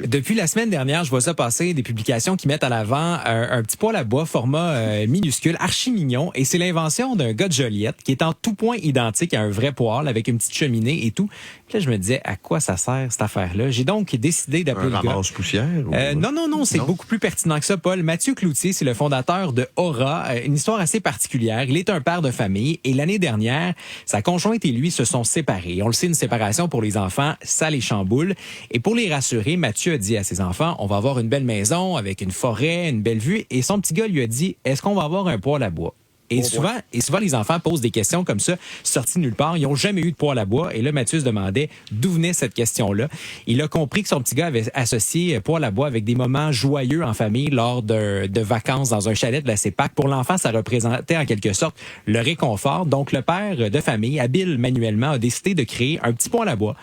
Depuis la semaine dernière, je vois ça passer, des publications qui mettent à l'avant un petit poêle à bois format minuscule, archi mignon, et c'est l'invention d'un gars de Joliette qui est en tout point identique à un vrai poêle avec une petite cheminée et tout. Puis là, je me disais, à quoi ça sert cette affaire-là? J'ai donc décidé d'appeler le gars. Ramasse-poussière? Non, c'est beaucoup plus pertinent que ça, Paul. Mathieu Cloutier, c'est le fondateur de Aura, une histoire assez particulière. Il est un père de famille et l'année dernière, sa conjointe et lui se sont séparés. On le sait, une séparation pour les enfants, ça les chamboule. Et pour les rassurer, Mathieu a dit à ses enfants, on va avoir une belle maison avec une forêt, une belle vue. Et son petit gars lui a dit, est-ce qu'on va avoir un poêle à bois? Et souvent, les enfants posent des questions comme ça, sorties de nulle part. Ils n'ont jamais eu de poêle à bois. Et là, Mathieu se demandait d'où venait cette question-là. Il a compris que son petit gars avait associé poêle à bois avec des moments joyeux en famille lors de vacances dans un chalet de la CEPAC. Pour l'enfant, ça représentait en quelque sorte le réconfort. Donc, le père de famille, habile manuellement, a décidé de créer un petit poêle à bois,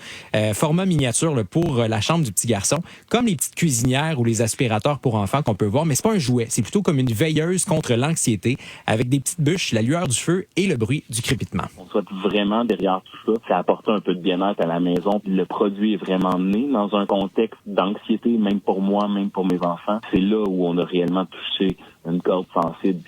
format miniature pour la chambre du petit garçon, comme les petites cuisinières ou les aspirateurs pour enfants qu'on peut voir. Mais c'est pas un jouet, c'est plutôt comme une veilleuse contre l'anxiété avec des petites bûches, la lueur du feu et le bruit du crépitement. On souhaite vraiment, derrière tout ça, ça apporte un peu de bien-être à la maison. Le produit est vraiment né dans un contexte d'anxiété, même pour moi, même pour mes enfants. C'est là où on a réellement touché une corde sensible.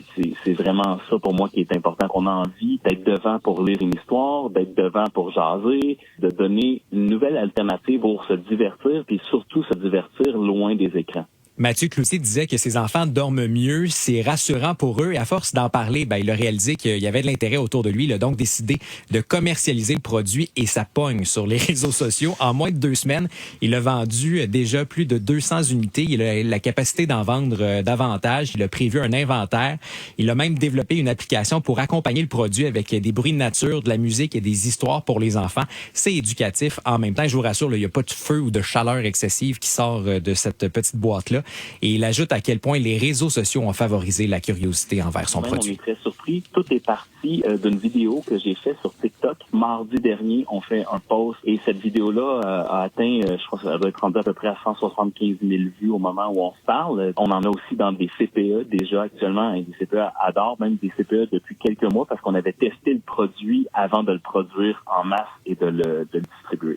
C'est vraiment ça pour moi qui est important, qu'on a envie d'être devant pour lire une histoire, d'être devant pour jaser, de donner une nouvelle alternative pour se divertir, puis surtout se divertir loin des écrans. Mathieu Cloutier disait que ses enfants dorment mieux, c'est rassurant pour eux. Et à force d'en parler, il a réalisé qu'il y avait de l'intérêt autour de lui. Il a donc décidé de commercialiser le produit et ça pogne sur les réseaux sociaux. En moins de 2 semaines, il a vendu déjà plus de 200 unités. Il a la capacité d'en vendre davantage. Il a prévu un inventaire. Il a même développé une application pour accompagner le produit avec des bruits de nature, de la musique et des histoires pour les enfants. C'est éducatif en même temps. Je vous rassure, il n'y a pas de feu ou de chaleur excessive qui sort de cette petite boîte-là. Et il ajoute à quel point les réseaux sociaux ont favorisé la curiosité envers son produit. On est très surpris. Tout est parti d'une vidéo que j'ai faite sur TikTok. Mardi dernier, on fait un post et cette vidéo-là a atteint, je crois que ça doit être rendu à peu près à 175 000 vues au moment où on se parle. On en a aussi dans des CPE déjà actuellement, et des CPE adorent, même des CPE depuis quelques mois parce qu'on avait testé le produit avant de le produire en masse et de le distribuer.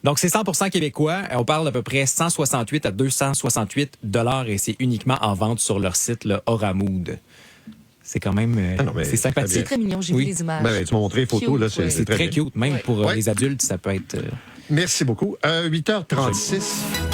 Donc, c'est 100% québécois. On parle d'à peu près 168 à 268 $ et c'est uniquement en vente sur leur site, le Aura Mood. C'est quand même c'est sympathique. C'est très mignon, j'ai vu les images. Tu m'as montré les photos, là, c'est très cute. Même pour les adultes, ça peut être... Merci beaucoup. 8h36.